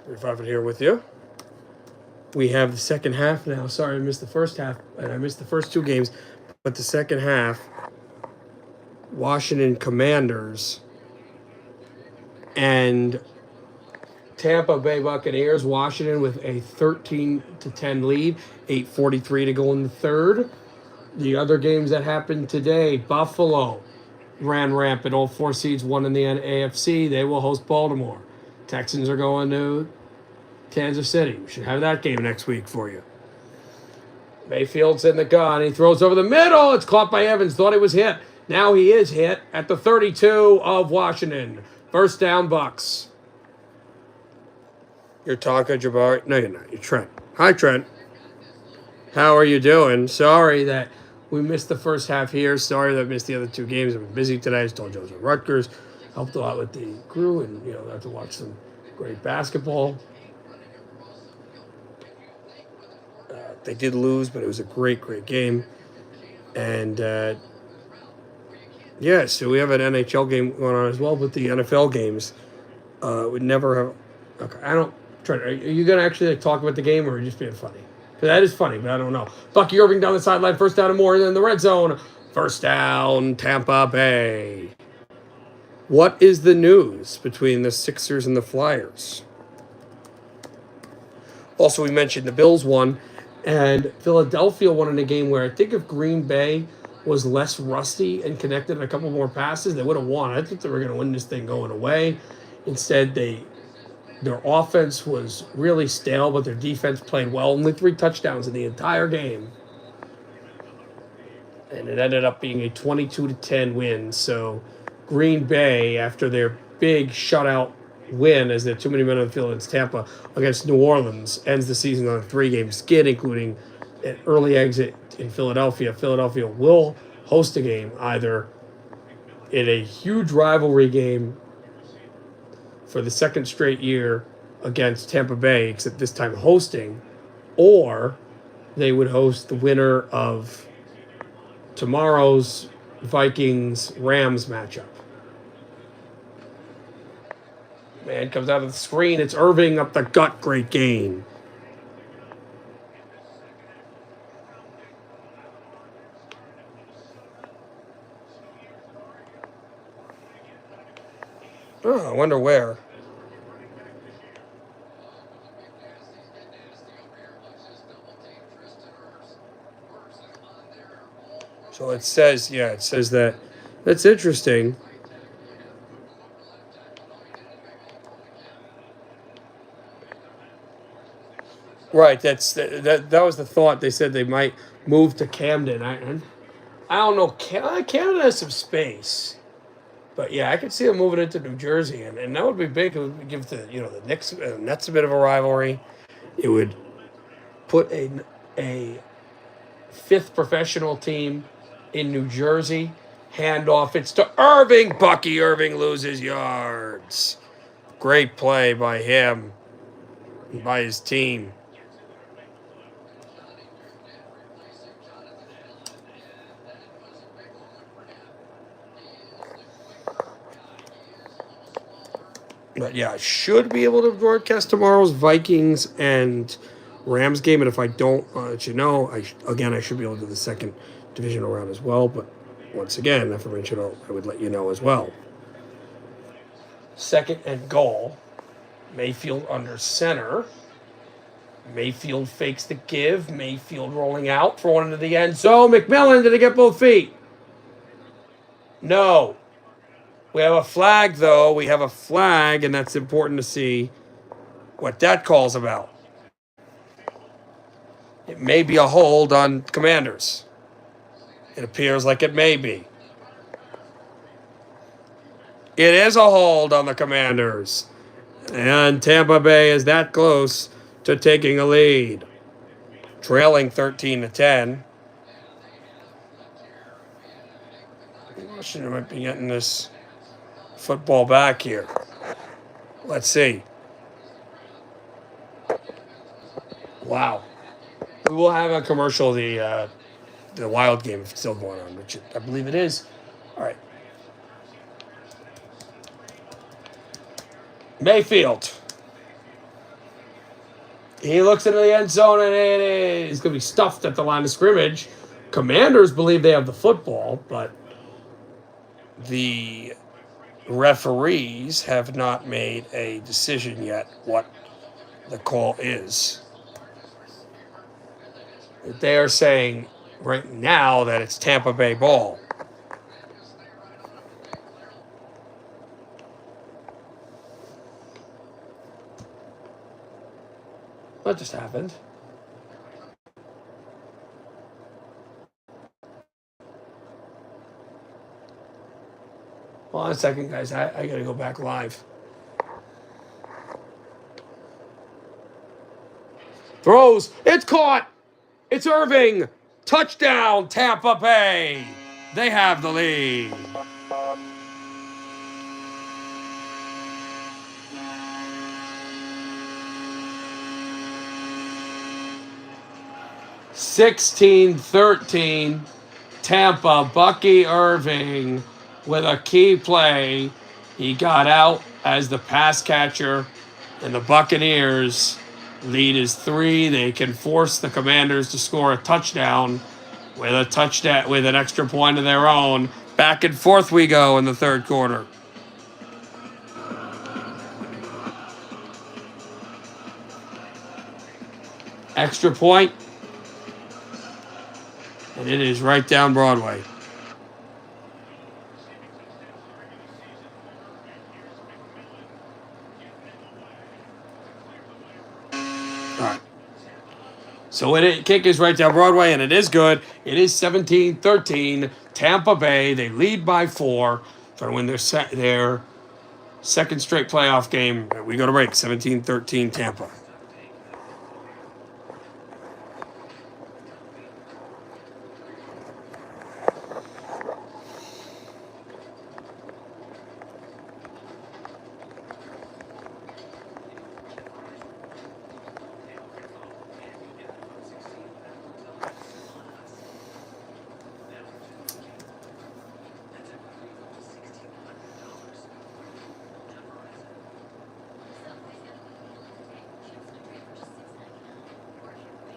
35 here with you. We have the second half now. Sorry, I missed the first half, and I missed the first two games. But the second half, Washington Commanders and Tampa Bay Buccaneers. Washington with a 13-10 lead, 8:43 to go in the third. The other games that happened today, Buffalo ran rampant. All four seeds won in the AFC. They will host Baltimore. Texans are going to Kansas City. We should have that game next week for you. Mayfield's in the gun. He throws over the middle. It's caught by Evans. Thought he was hit. Now he is hit at the 32 of Washington. First down, Bucks. You're Tonka Jabari. No, you're not. You're Trent. Hi, Trent. How are you doing? Sorry that we missed the first half here. Sorry that I missed the other two games. I've been busy today. I told you I was at Rutgers. Helped a lot with the crew and, got to watch some great basketball. They did lose, but it was a great, great game. And, so we have an NHL game going on as well, but the NFL games would never have. Okay, I don't. Trent, are you going to actually talk about the game, or are you just being funny? Because that is funny, but I don't know. Bucky Irving down the sideline, first down and more in the red zone. First down, Tampa Bay. What is the news between the Sixers and the Flyers? Also, we mentioned the Bills won, and Philadelphia won in a game where I think if Green Bay was less rusty and connected a couple more passes, they would have won. I thought they were going to win this thing going away. Instead, their offense was really stale, but their defense played well. Only 3 touchdowns in the entire game. And it ended up being a 22-10 win. So Green Bay, after their big shutout win, as there are too many men on the field against Tampa, against New Orleans, ends the season on a 3-game skid, including an early exit in Philadelphia. Philadelphia will host a game either in a huge rivalry game for the second straight year against Tampa Bay, except this time hosting, or they would host the winner of tomorrow's Vikings-Rams matchup. Man comes out of the screen. It's Irving up the gut. Great gain. Oh, I wonder where. So it says that. That's interesting. Right, that was the thought. They said they might move to Camden. I don't know. Camden has some space. But yeah, I could see them moving into New Jersey, and that would be big. It would give the Knicks Nets a bit of a rivalry. It would put a fifth professional team in New Jersey. Handoff. It's to Irving. Bucky Irving loses yards. Great play by him and by his team. But yeah, I should be able to broadcast tomorrow's Vikings and Rams game. And if I don't, I'll let you know. I should be able to do the second divisional round as well. But once again, if I mentioned, I would let you know as well. Second and goal. Mayfield under center. Mayfield fakes the give. Mayfield rolling out, throwing into the end zone. McMillan, did he get both feet? No. We have a flag, though. We have a flag, and that's important to see what that call's about. It may be a hold on Commanders. It appears like it may be. It is a hold on the Commanders. And Tampa Bay is that close to taking a lead. Trailing 13-10. Washington might be getting this football back here. Let's see. Wow. We will have a commercial, the Wild game, if it's still going on, which I believe it is. All right. Mayfield. He looks into the end zone, and it is going to be stuffed at the line of scrimmage. Commanders believe they have the football, but the referees have not made a decision yet what the call is. They are saying right now that it's Tampa Bay ball. What just happened? Hold on a second, guys. I got to go back live. Throws. It's caught. It's Irving. Touchdown, Tampa Bay. They have the lead. (16-13). Tampa, Bucky Irving with a key play. He got out as the pass catcher, and the Buccaneers lead is 3. They can force the Commanders to score a touchdown with an extra point of their own. Back and forth we go in the third quarter. Extra point, and it is right down Broadway. All right. So kick is right down Broadway, and it is good. It is 17-13. Tampa Bay, they lead by 4. Trying to win their second straight playoff game. We go to break, 17-13 Tampa.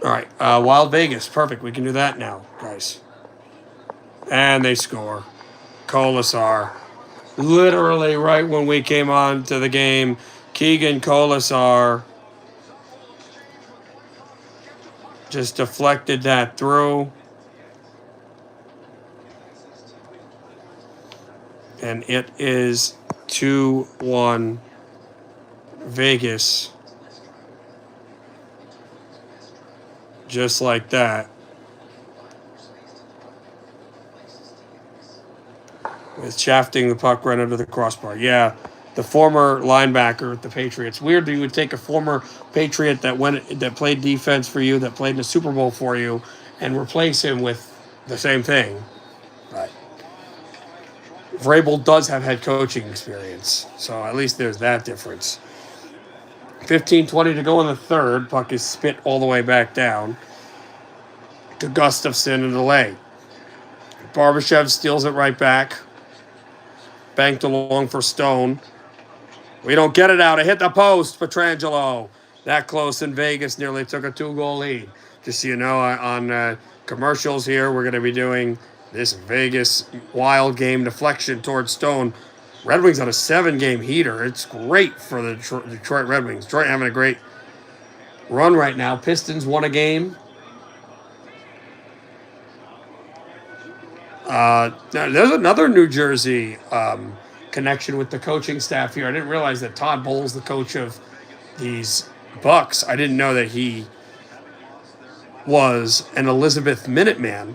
All right, Wild Vegas, perfect. We can do that now, guys. And they score. Colasar. Literally right when we came on to the game, Keegan Colasar just deflected that through. And it is 2-1 Vegas. Just like that. With shafting the puck right under the crossbar. Yeah, the former linebacker at the Patriots. Weird that you would take a former Patriot that played defense for you, that played in the Super Bowl for you, and replace him with the same thing. But Vrabel does have head coaching experience, so at least there's that difference. 15-20 to go in the third. Puck is spit all the way back down to Gustafson in the lane. Barbashev steals it right back. Banked along for Stone. We don't get it out. It hit the post. Pietrangelo. That close in Vegas nearly took a 2-goal lead. Just so you know, on commercials here, we're going to be doing this Vegas Wild game deflection towards Stone. Red Wings on a 7-game heater. It's great for the Detroit Red Wings. Detroit having a great run right now. Pistons won a game. There's another New Jersey connection with the coaching staff here. I didn't realize that Todd Bowles, the coach of these Bucks, I didn't know that he was an Elizabeth Minuteman.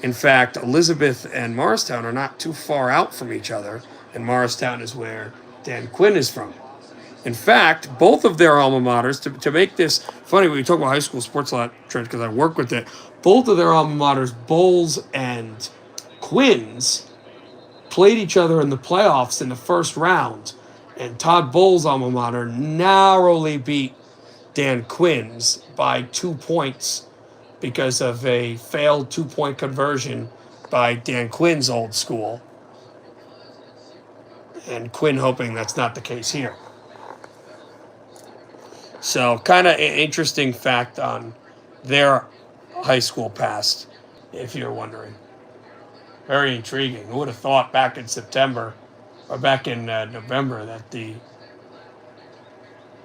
In fact, Elizabeth and Morristown are not too far out from each other, and Morristown is where Dan Quinn is from. In fact, both of their alma maters, to make this funny, we talk about high school sports a lot, Trent, because I work with it, both of their alma maters, Bowles and Quinn's, played each other in the playoffs in the first round, and Todd Bowles' alma mater narrowly beat Dan Quinn's by 2 points because of a failed 2-point conversion by Dan Quinn's old school. And Quinn hoping that's not the case here. So, kind of an interesting fact on their high school past, if you're wondering. Very intriguing. Who would have thought back in September or back in November that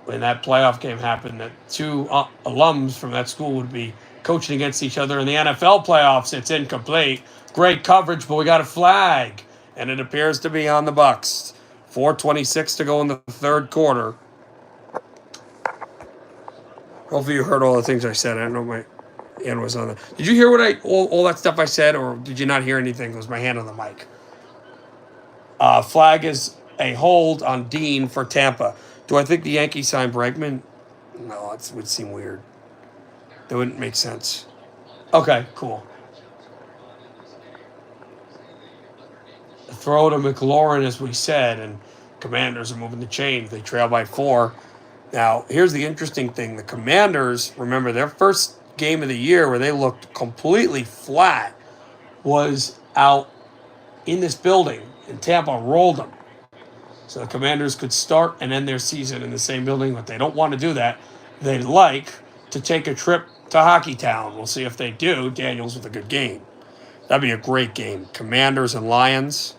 when that playoff game happened, that two alums from that school would be coaching against each other in the NFL playoffs? It's incomplete. Great coverage, but we got a flag, and it appears to be on the Bucks. 4:26 to go in the third quarter. Hopefully you heard all the things I said. I don't know my hand was on the. Did you hear what all that stuff I said, or did you not hear anything? It was my hand on the mic. Flag is a hold on Dean for Tampa. Do I think the Yankees signed Bregman? No, it would seem weird. That wouldn't make sense. Okay, cool. Throw to McLaurin, as we said, and Commanders are moving the chains. They trail by 4. Now, here's the interesting thing. The Commanders, remember, their first game of the year where they looked completely flat was out in this building, and Tampa rolled them. So the Commanders could start and end their season in the same building, but they don't want to do that. They'd like to take a trip to Hockey Town. We'll see if they do. Daniels with a good game. That'd be a great game. Commanders and Lions.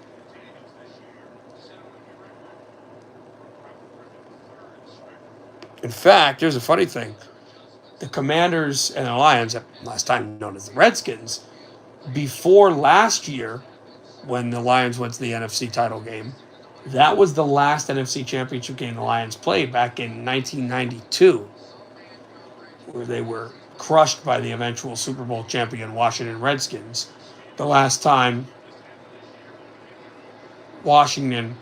In fact, here's a funny thing. The Commanders and the Lions, last time known as the Redskins, before last year, when the Lions went to the NFC title game, that was the last NFC championship game the Lions played back in 1992, where they were crushed by the eventual Super Bowl champion Washington Redskins. The last time Washington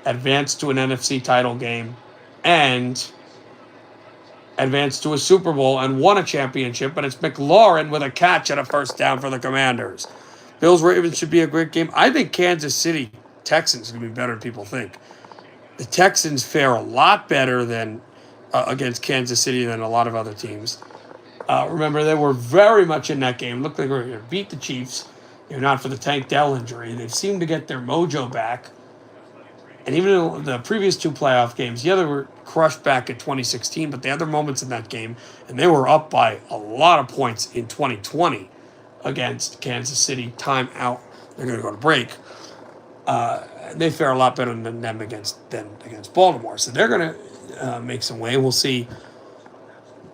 advanced to an NFC title game and advanced to a Super Bowl and won a championship, but it's McLaurin with a catch and a first down for the Commanders. Bills-Ravens should be a great game. I think Kansas City Texans are going to be better than people think. The Texans fare a lot better than against Kansas City than a lot of other teams. Remember, they were very much in that game. Looked like they were going to beat the Chiefs, if not for the Tank Dell injury. They've seemed to get their mojo back. And even in the previous 2 playoff games, they were crushed back in 2016, but they had their moments in that game, and they were up by a lot of points in 2020 against Kansas City. Time out. They're going to go to break. They fare a lot better than them against Baltimore. So they're going to make some way. We'll see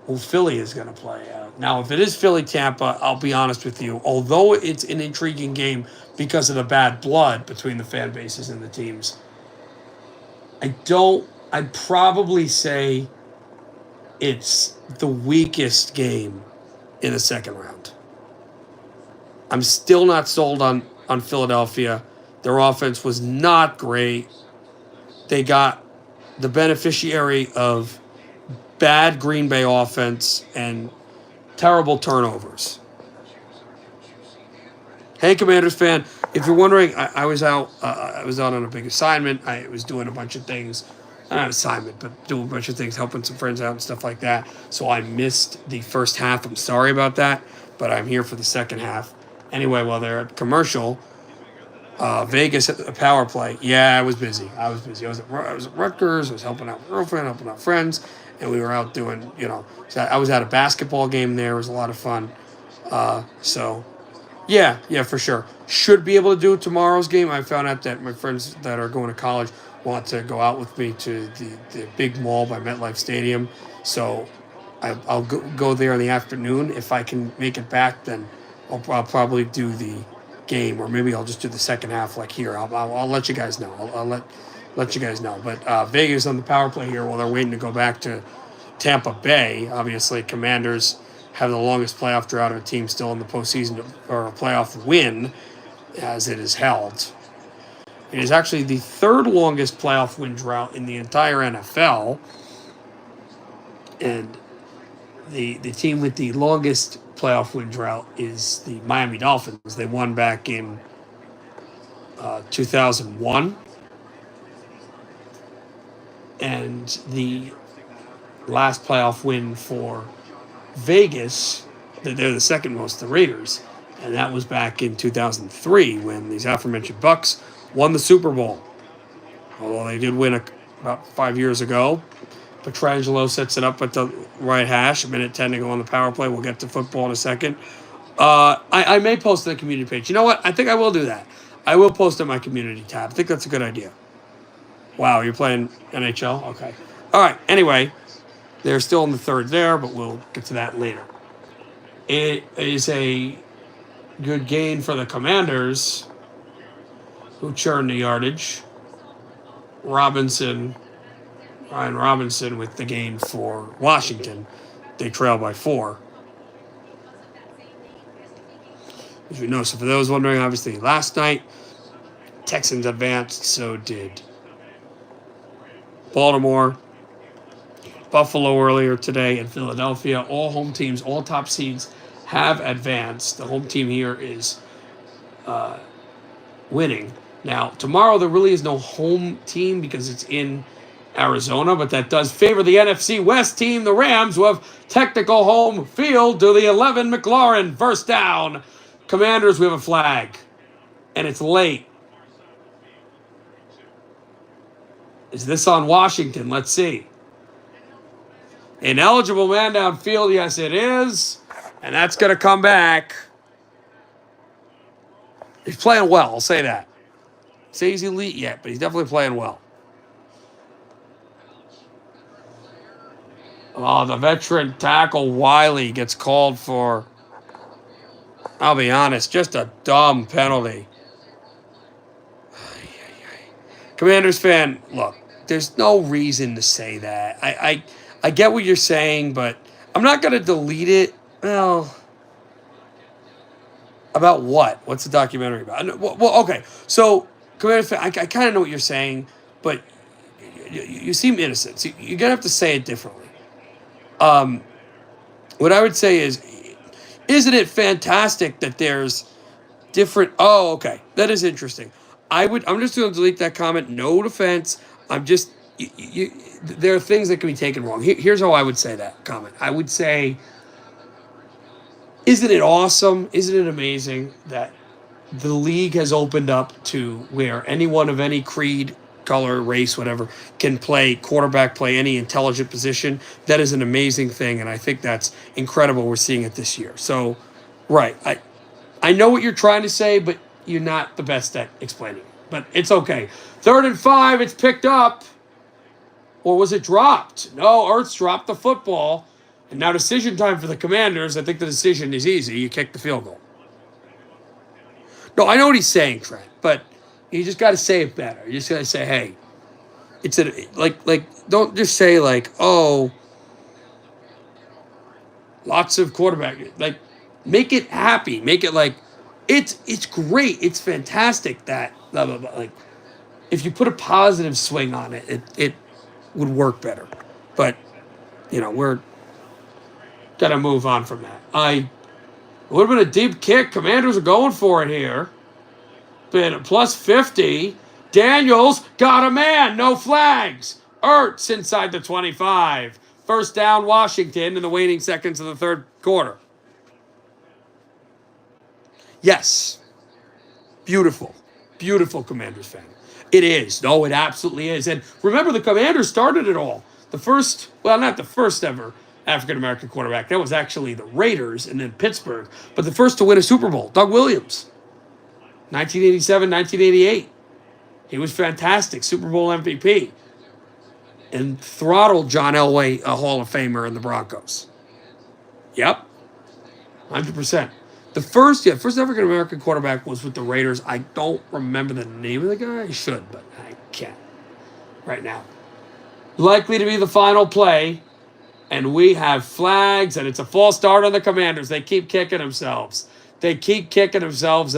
who Philly is going to play. Now, if it is Philly-Tampa, I'll be honest with you, although it's an intriguing game because of the bad blood between the fan bases and the teams, I'd probably say it's the weakest game in the second round. I'm still not sold on Philadelphia. Their offense was not great. They got the beneficiary of bad Green Bay offense and terrible turnovers. Hey, Commanders fan, if you're wondering, I was out on a big assignment. I was doing a bunch of things. Not an assignment, but doing a bunch of things, helping some friends out and stuff like that. So I missed the first half. I'm sorry about that, but I'm here for the second half. Anyway, while they're at commercial, Vegas at the power play. Yeah, I was busy. I was at Rutgers. I was helping out my girlfriend, helping out friends, and we were out doing, So I was at a basketball game there. It was a lot of fun. Yeah, for sure. Should be able to do tomorrow's game. I found out that my friends that are going to college want to go out with me to the big mall by MetLife Stadium. So I'll go there in the afternoon. If I can make it back, then I'll probably do the game, or maybe I'll just do the second half like here. I'll let you guys know. I'll let you guys know. But Vegas on the power play here while they're waiting to go back to Tampa Bay. Obviously, Commanders have the longest playoff drought of a team still in the postseason, or a playoff win, as it is held. It is actually the third longest playoff win drought in the entire NFL. And the team with the longest playoff win drought is the Miami Dolphins. They won back in 2001. And the last playoff win for Vegas, they're the second most, the Raiders, and that was back in 2003 when these aforementioned Bucks won the Super Bowl. Although they did win about 5 years ago, Petrangelo sets it up at the right hash. A minute 10 to go on the power play. We'll get to football in a second. I may post on the community page. You know what? I think I will do that. I will post on my community tab. I think that's a good idea. Wow, you're playing NHL? Okay. All right. Anyway, they're still in the third there, but we'll get to that later. It is a good gain for the Commanders, who churned the yardage. Ryan Robinson with the gain for Washington. They trail by 4. As we know, so for those wondering, obviously last night, Texans advanced, so did Baltimore, Buffalo earlier today, and Philadelphia. All home teams, all top seeds have advanced. The home team here is winning. Now, tomorrow there really is no home team because it's in Arizona, but that does favor the NFC West team, the Rams, who have technical home field to the 11 McLaurin. First down. Commanders, we have a flag, and it's late. Is this on Washington? Let's see. Ineligible man downfield, yes it is, and that's going to come back. He's playing well, I'll say that. Say he's elite yet, but he's definitely playing well. Oh, the veteran tackle Wiley gets called for, I'll be honest, just a dumb penalty. Commanders fan, look, there's no reason to say that. I get what you're saying, but I'm not going to delete it. Well, about what? What's the documentary about? Well, okay. So, Commanders fan, I kind of know what you're saying, but you seem innocent. So you're going to have to say it differently. What I would say is, isn't it fantastic that there's different... Oh, okay. That is interesting. I'm just going to delete that comment. No defense. I'm just... there are things that can be taken wrong. Here's how I would say that comment. I would say, isn't it awesome? Isn't it amazing that the league has opened up to where anyone of any creed, color, race, whatever, can play quarterback, play any intelligent position? That is an amazing thing, and I think that's incredible. We're seeing it this year. So, right. I know what you're trying to say, but you're not the best at explaining it. But it's okay. 3rd and 5, it's picked up. Or was it dropped? No, Ertz dropped the football. And now decision time for the Commanders. I think the decision is easy. You kick the field goal. No, I know what he's saying, Trent, but you just got to say it better. You just got to say, hey, it's don't just say oh, lots of quarterback. Make it happy. Make it it's great. It's fantastic that blah blah blah. If you put a positive swing on it, it would work better. But we're gonna move on from that. It would have been a deep kick. Commanders are going for it here. Been a plus 50. Daniels got a man. No flags. Ertz inside the 25. First down, Washington in the waning seconds of the third quarter. Yes. Beautiful. Beautiful Commanders fan. It is. No, it absolutely is. And remember, the Commanders started it all. Not the first ever African-American quarterback. That was actually the Raiders and then Pittsburgh. But the first to win a Super Bowl, Doug Williams. 1987, 1988. He was fantastic. Super Bowl MVP. And throttled John Elway, a Hall of Famer in the Broncos. Yep. 100%. The first African-American quarterback was with the Raiders. I don't remember the name of the guy. I should, but I can't right now. Likely to be the final play. And we have flags, and it's a false start on the Commanders. They keep kicking themselves. And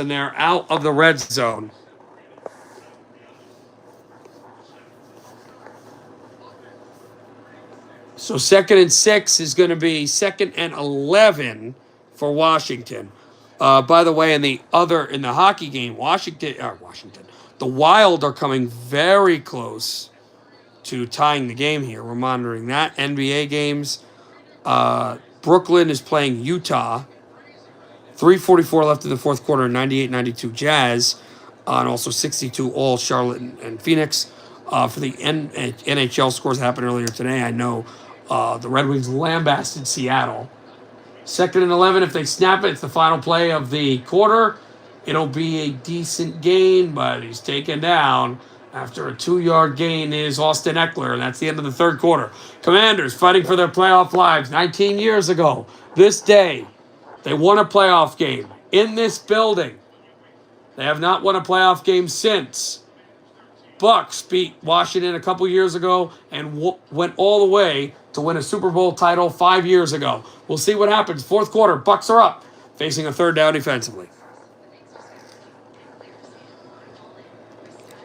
they're out of the red zone. So 2nd and 6 is going to be 2nd and 11 for Washington. By the way, in the hockey game, the Wild are coming very close to tying the game here. We're monitoring that. NBA games. Brooklyn is playing Utah. 3:44 left in the fourth quarter. 98-92 Jazz. And also 62 all Charlotte and Phoenix. For the NHL scores that happened earlier today, I know the Red Wings lambasted Seattle. 2nd and 11. If they snap it, it's the final play of the quarter. It'll be a decent gain, but he's taken down after a 2-yard gain is Austin Eckler, and that's the end of the third quarter. Commanders fighting for their playoff lives. 19 years ago, this day, they won a playoff game in this building. They have not won a playoff game since. Bucks beat Washington a couple years ago and went all the way to win a Super Bowl title 5 years ago. We'll see what happens. Fourth quarter, Bucks are up, facing a third down defensively.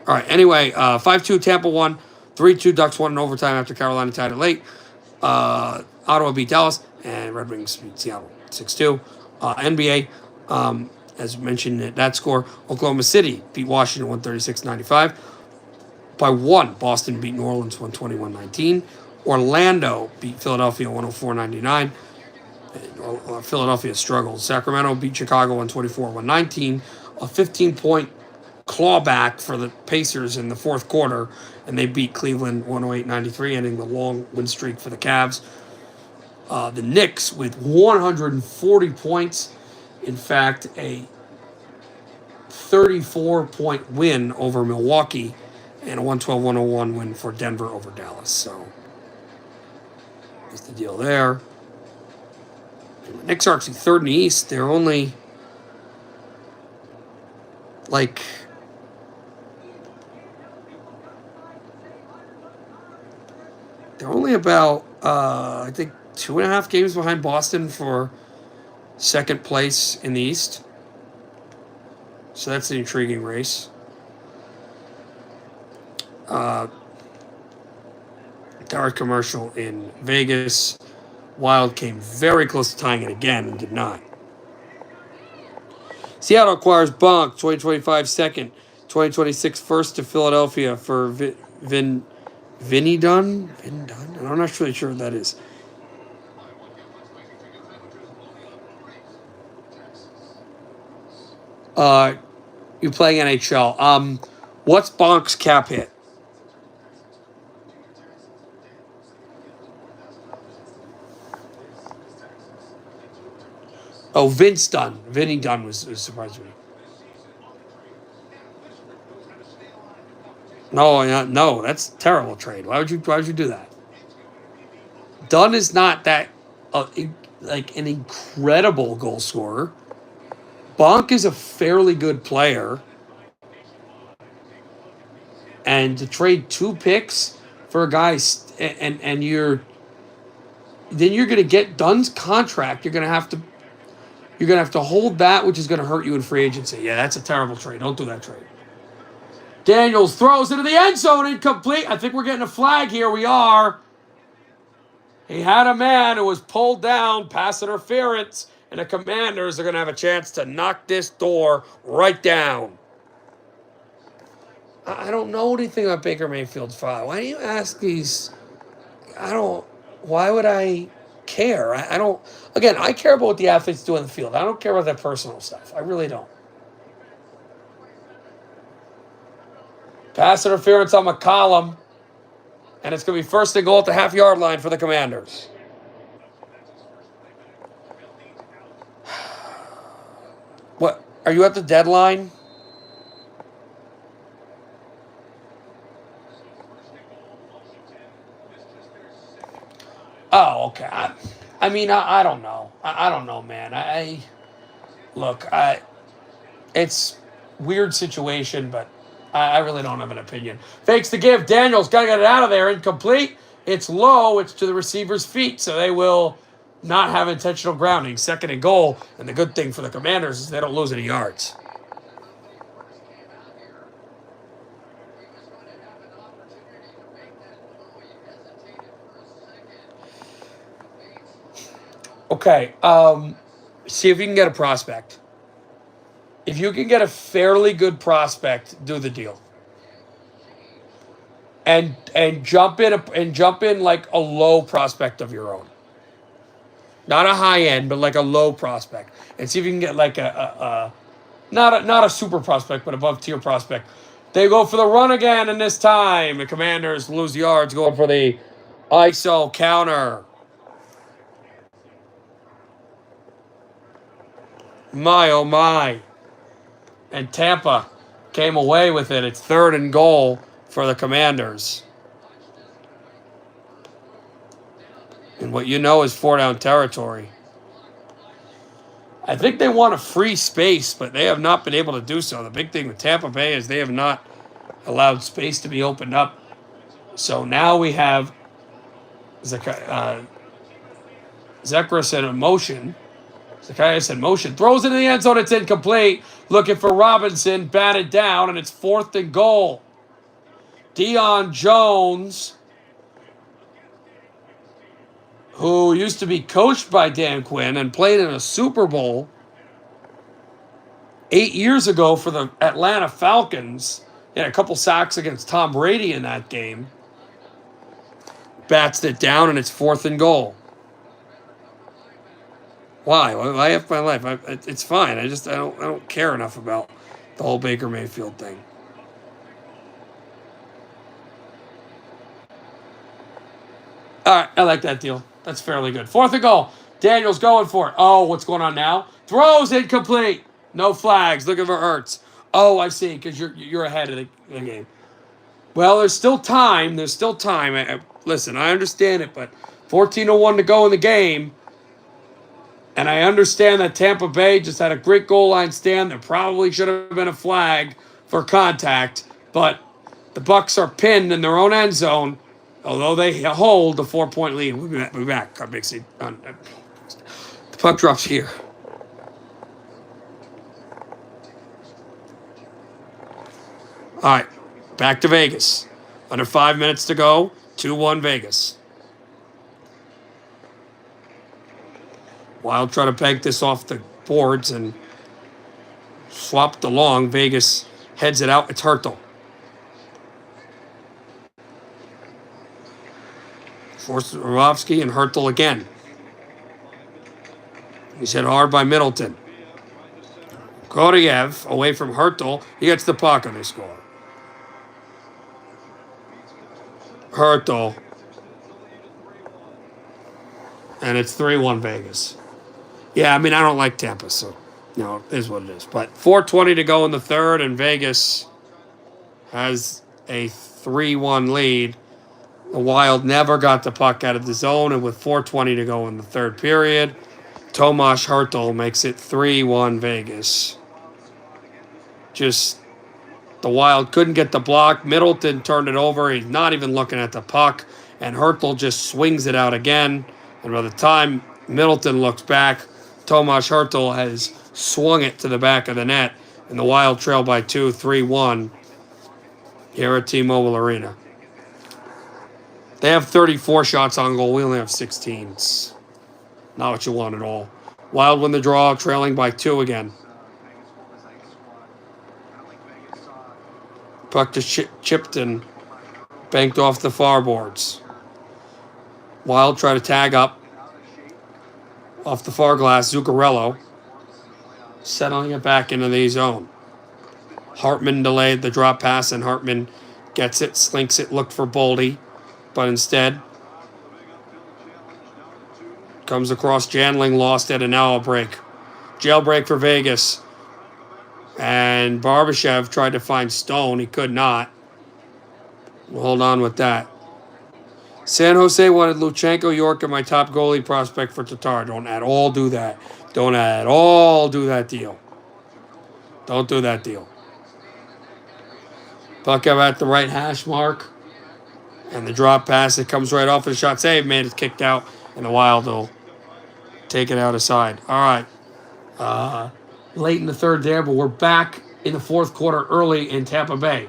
All right, anyway, 5-2 Tampa won, 3-2 Ducks won in overtime after Carolina tied it late. Ottawa beat Dallas, and Red Wings beat Seattle 6-2. NBA, as mentioned at that score, Oklahoma City beat Washington 136-95. By 1, Boston beat New Orleans 121-19. Orlando beat Philadelphia 104-99. Philadelphia struggled. Sacramento beat Chicago 124-119. A 15-point clawback for the Pacers in the fourth quarter, and they beat Cleveland 108-93, ending the long win streak for the Cavs. The Knicks with 140 points. In fact, a 34-point win over Milwaukee and a 112-101 win for Denver over Dallas. So that's the deal there. The Knicks are actually third in the East. They're only about I think 2.5 games behind Boston for second place in the East. So that's an intriguing race. Direct commercial in Vegas. Wild came very close to tying it again and did not. Seattle acquires Bonk, 2025 second, 2026 first to Philadelphia for Vinny Dunn? Vin Dunn? I'm not really sure what that is. You playing NHL. What's Bonk's cap hit? Oh, Vince Dunn. Vinny Dunn was surprising me. No, that's a terrible trade. Why would you do that? Dunn is not that like an incredible goal scorer. Bonk is a fairly good player. And to trade 2 picks for a guy and you're going to get Dunn's contract, you're going to have to hold that, which is going to hurt you in free agency. Yeah, that's a terrible trade. Don't do that trade. Daniels throws into the end zone, incomplete. I think we're getting a flag here. We are. He had a man who was pulled down, pass interference, and the Commanders are going to have a chance to knock this door right down. I don't know anything about Baker Mayfield's file. Why do you ask these? Why would I care? I don't. Again, I care about what the athletes do on the field. I don't care about their personal stuff. I really don't. Pass interference on McCollum. And it's going to be first and goal at the half-yard line for the Commanders. What? Are you at the deadline? Oh, okay. I don't know. I don't know, man. It's weird situation, but I really don't have an opinion. Fakes to give. Daniels got to get it out of there. Incomplete. It's low. It's to the receiver's feet, so they will not have intentional grounding. Second and goal. And the good thing for the Commanders is they don't lose any yards. Okay. See if you can get a prospect. If you can get a fairly good prospect, do the deal. And jump in like a low prospect of your own. Not a high end, but like a low prospect. And see if you can get like not a super prospect, but above tier prospect. They go for the run again, and this time the Commanders lose yards going for the ISO counter. My, oh my. And Tampa came away with it. It's 3rd and goal for the Commanders. And what you know is 4-down territory. I think they want a free space, but they have not been able to do so. The big thing with Tampa Bay is they have not allowed space to be opened up. So now we have Zacharias in motion. Zacharias in motion. Throws it in the end zone. It's incomplete. Looking for Robinson. Batted down, and it's 4th and goal. Deion Jones, who used to be coached by Dan Quinn and played in a Super Bowl 8 years ago for the Atlanta Falcons. He had a couple sacks against Tom Brady in that game. Bats it down, and it's 4th and goal. Why? I have my life. It's fine. I don't care enough about the whole Baker Mayfield thing. All right, I like that deal. That's fairly good. 4th and goal. Daniel's going for it. Oh, what's going on now? Throws incomplete. No flags. Looking for Ertz. Oh, I see, because you're ahead of the game. Well, there's still time. There's still time. Listen, I understand it, but 14:01 to go in the game. And I understand that Tampa Bay just had a great goal line stand. There probably should have been a flag for contact, but the Bucs are pinned in their own end zone. Although they hold the 4-point lead. We'll be back. The puck drops here. All right. Back to Vegas. Under 5 minutes to go. 2-1 Vegas. Wild try to peg this off the boards and swapped along. Vegas heads it out. It's Hurtle. Forced Orlovsky and Hurtle again. He's hit hard by Middleton. Koriev away from Hurtle. He gets the puck and they score. Hurtle. And it's 3-1 Vegas. Yeah, I mean, I don't like Tampa, so, it is what it is. But 4:20 to go in the third, and Vegas has a 3-1 lead. The Wild never got the puck out of the zone, and with 4:20 to go in the third period, Tomas Hertl makes it 3-1 Vegas. Just, the Wild couldn't get the block. Middleton turned it over. He's not even looking at the puck, and Hertl just swings it out again. And by the time Middleton looks back, Tomas Hertl has swung it to the back of the net, and the Wild trail by 2, 3-1 here at T-Mobile Arena. They have 34 shots on goal. We only have 16. It's not what you want at all. Wild win the draw, trailing by 2 again. Puck to chipped and banked off the far boards. Wild try to tag up off the far glass. Zuccarello settling it back into the zone. Hartman delayed the drop pass, and Hartman gets it, slinks it, looked for Boldy. But instead, comes across Janling, lost it, and now a break. Jailbreak for Vegas. And Barbashev tried to find Stone. He could not. We'll hold on with that. San Jose wanted Luchenko, York, and my top goalie prospect for Tatar. Don't at all do that. Don't at all do that deal. Don't do that deal. Puck up at the right hash mark. And the drop pass, it comes right off the shot save, man, it's kicked out, and the Wild will take it out aside. All right. Late in the third there, but we're back in the fourth quarter early in Tampa Bay.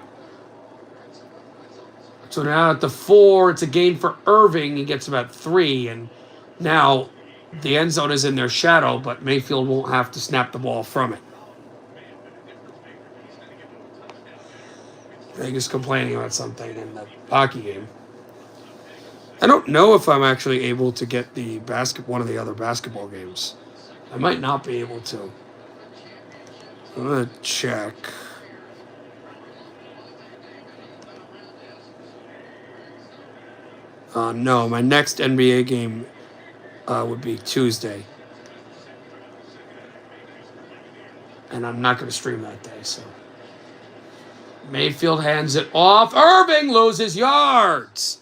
So now at the 4, it's a gain for Irving. He gets about 3, and now the end zone is in their shadow, but Mayfield won't have to snap the ball from it. Vegas complaining about something in the hockey game. I don't know if I'm actually able to get the one of the other basketball games. I might not be able to. I'm going to check. No, my next NBA game would be Tuesday, and I'm not going to stream that day. So Mayfield hands it off. Irving loses yards.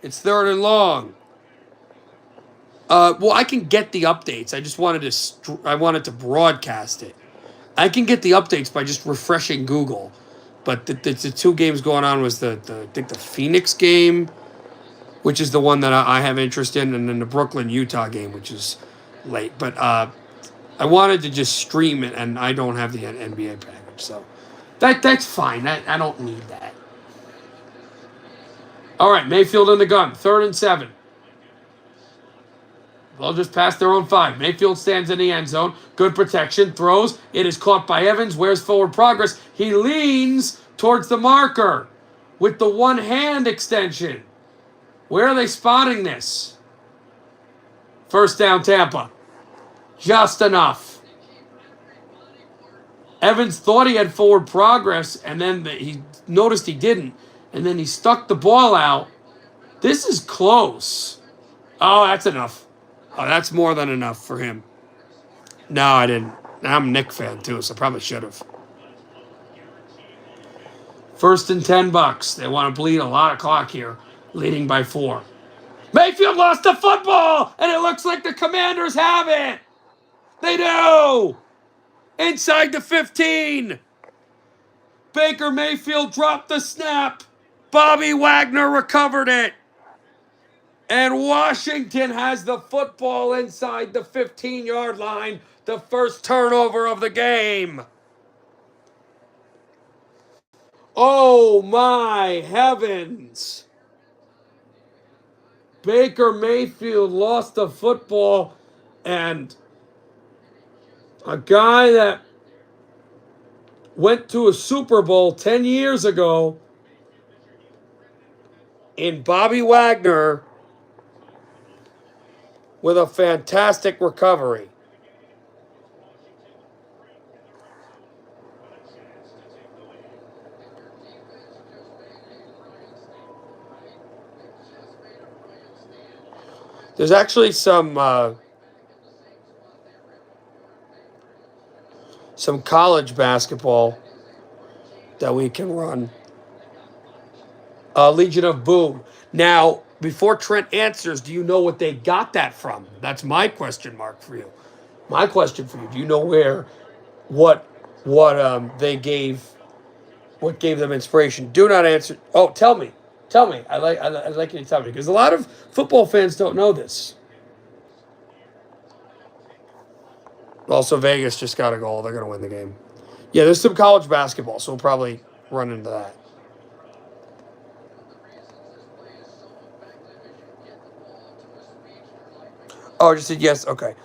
It's 3rd and long. Well, I can get the updates. I just wanted to. I wanted to broadcast it. I can get the updates by just refreshing Google. But the 2 games going on was I think the Phoenix game, which is the one that I have interest in, and then the Brooklyn Utah game, which is late. But I wanted to just stream it, and I don't have the NBA package, so that's fine. I don't need that. All right, Mayfield in the gun, 3rd and 7. They'll just pass their own 5. Mayfield stands in the end zone. Good protection. Throws. It is caught by Evans. Where's forward progress? He leans towards the marker with the one hand extension. Where are they spotting this? 1st down, Tampa. Just enough. Evans thought he had forward progress, and then he noticed he didn't, and then he stuck the ball out. This is close. Oh, that's enough. Oh, that's more than enough for him. No, I didn't. I'm a Knicks fan, too, so I probably should have. 1st and $10. They want to bleed a lot of clock here, leading by 4. Mayfield lost the football, and it looks like the Commanders have it. They do. Inside the 15. Baker Mayfield dropped the snap. Bobby Wagner recovered it. And Washington has the football inside the 15-yard line. The first turnover of the game. Oh, my heavens. Baker Mayfield lost the football, and a guy that went to a Super Bowl 10 years ago in Bobby Wagner with a fantastic recovery. There's actually some college basketball that we can run. Legion of Boom. Now, before Trent answers, do you know what they got that from? That's my question mark for you. My question for you: do you know what they gave, what gave them inspiration? Do not answer. Oh, tell me. I'd like you to tell me, because a lot of football fans don't know this. Also, Vegas just got a goal. They're going to win the game. Yeah, there's some college basketball, so we'll probably run into that. Oh, I just said yes. Okay.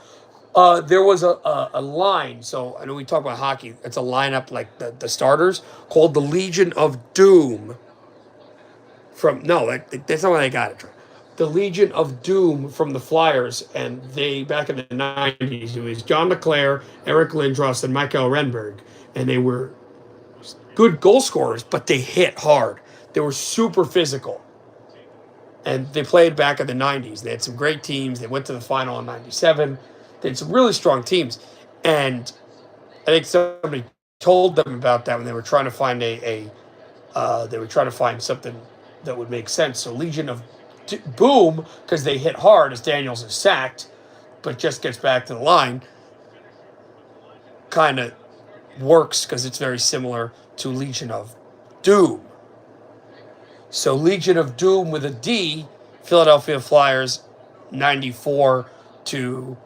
There was a line. So I know we talk about hockey. It's a lineup like the starters called the Legion of Doom. That's not where they got it. The Legion of Doom from the Flyers, and they back in the 90s, it was John LeClaire, Eric Lindros, and Michael Renberg, and they were good goal scorers, but they hit hard. They were super physical, and they played back in the 90s. They had some great teams. They went to the final in 97. They had some really strong teams, and I think somebody told them about that when they were trying to find they were trying to find something that would make sense. So Legion of Boom, because they hit hard as Daniels is sacked, but just gets back to the line, kind of works because it's very similar to Legion of Doom. So Legion of Doom with a D, Philadelphia Flyers, 94 to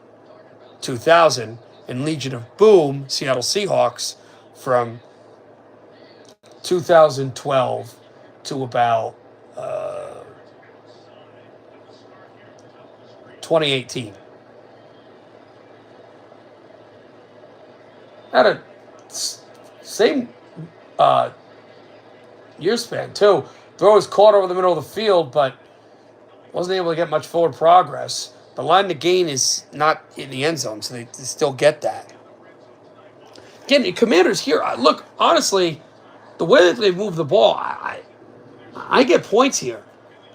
2000, and Legion of Boom, Seattle Seahawks, from 2012 to about 2018. Had a same year span too. Throw was caught over the middle of the field, but wasn't able to get much forward progress. The line to gain is not in the end zone, so they still get that. Again, the Commanders here, look, honestly, the way that they move the ball, I get points here.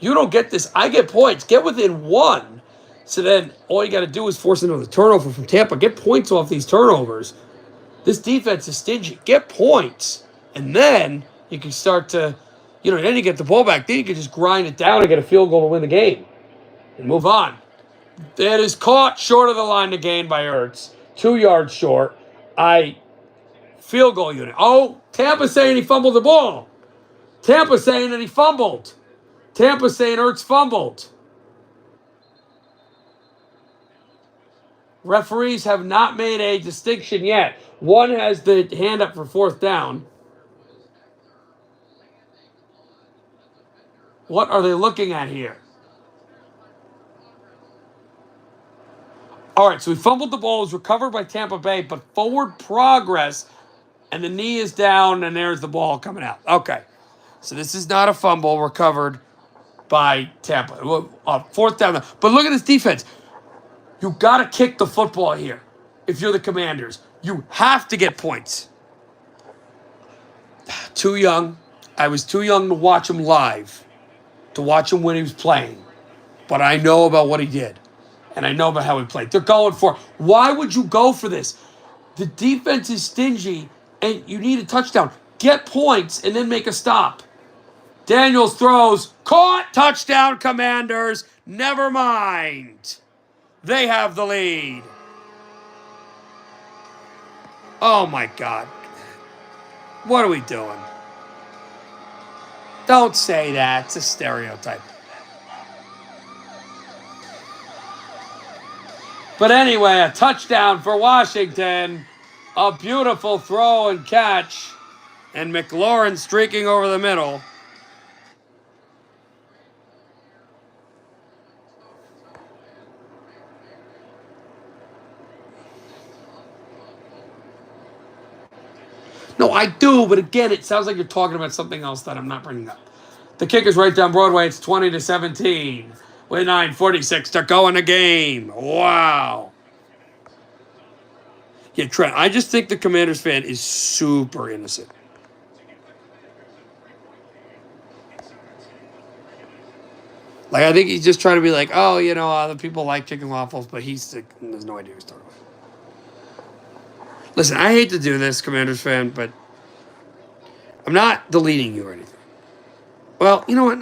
You don't get this. I get points. Get within one. So then all you got to do is force another turnover from Tampa. Get points off these turnovers. This defense is stingy. Get points. And then you can start to, then you get the ball back. Then you can just grind it down and get a field goal to win the game and move on. That is caught short of the line to gain by Ertz. 2 yards short. Field goal unit. Oh, Tampa's saying he fumbled the ball. Tampa's saying that he fumbled. Tampa's saying Ertz fumbled. Referees have not made a distinction yet. One has the hand up for 4th down. What are they looking at here? All right, so he fumbled the ball. It was recovered by Tampa Bay, but forward progress, and the knee is down, and there's the ball coming out. Okay, so this is not a fumble recovered by Tampa. 4th down. But look at this defense. You got to kick the football here if you're the Commanders. You have to get points. Too young. I was too young to watch him live, to watch him when he was playing. But I know about what he did, and I know about how he played. They're going for it. Why would you go for this? The defense is stingy, and you need a touchdown. Get points, and then make a stop. Daniels throws. Caught. Touchdown, Commanders. Never mind. They have the lead. Oh, my God. What are we doing? Don't say that. It's a stereotype. But anyway, a touchdown for Washington. A beautiful throw and catch. And McLaurin streaking over the middle. No, I do, but again, it sounds like you're talking about something else that I'm not bringing up. The kick is right down Broadway. It's 20-17. With 9:46 to go in the game. Wow. Yeah, Trent, I just think the Commanders fan is super innocent. Like, I think he's just trying to be like, oh, other people like chicken waffles, but there's no idea what he's talking about. Listen, I hate to do this, Commanders fan, but I'm not deleting you or anything. Well, you know what?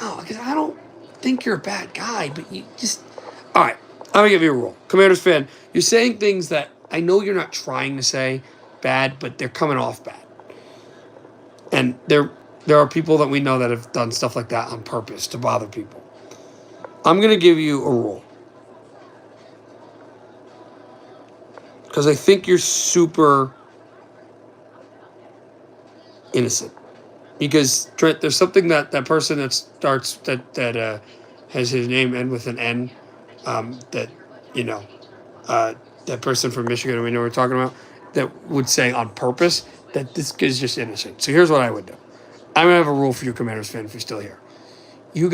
No, because I don't think you're a bad guy, but you just... All right, I'm going to give you a rule. Commanders fan, you're saying things that I know you're not trying to say bad, but they're coming off bad. And there are people that we know that have done stuff like that on purpose to bother people. I'm going to give you a rule. Because I think you're super innocent. Because, Trent, there's something that person that starts, that has his name end with an N, that person from Michigan, we know we're talking about, that would say on purpose that this kid's just innocent. So here's what I would do. I'm going to have a rule for you, Commanders fan, if you're still here. I'm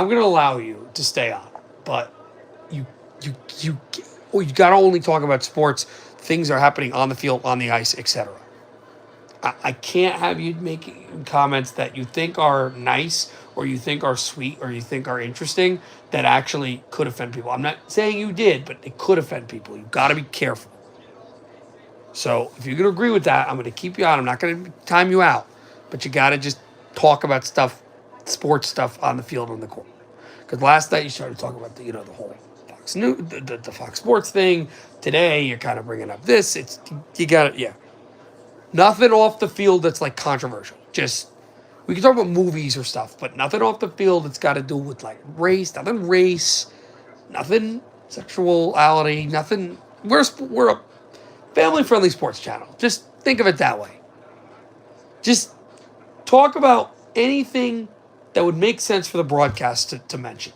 going to allow you to stay on, but you got to only talk about sports, things are happening on the field, on the ice, etc. I can't have you making comments that you think are nice or you think are sweet or you think are interesting that actually could offend people. I'm not saying you did, but it could offend people. You've got to be careful. So if you're going to agree with that, I'm going to keep you on. I'm not going to time you out, but you got to just talk about stuff, sports stuff on the field on the court. Because last night you started talking about the whole Fox News, the Fox Sports thing. Today you're kind of bringing up this. You got it, yeah. Nothing off the field that's like controversial. Just, we can talk about movies or stuff, but nothing off the field that's got to do with like race, nothing sexuality, nothing. We're a family-friendly sports channel. Just think of it that way. Just talk about anything that would make sense for the broadcast to mention.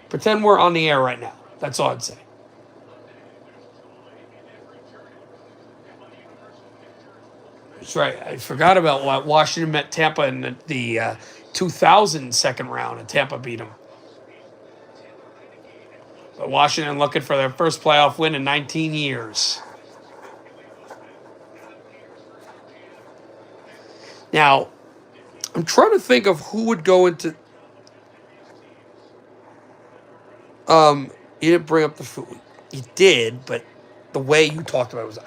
Pretend we're on the air right now. That's all I'd say. That's right. I forgot about what Washington met Tampa in the 2000 second round, and Tampa beat them. But Washington looking for their first playoff win in 19 years. Now, I'm trying to think of who would go into. You didn't bring up the food. You did, but the way you talked about it was.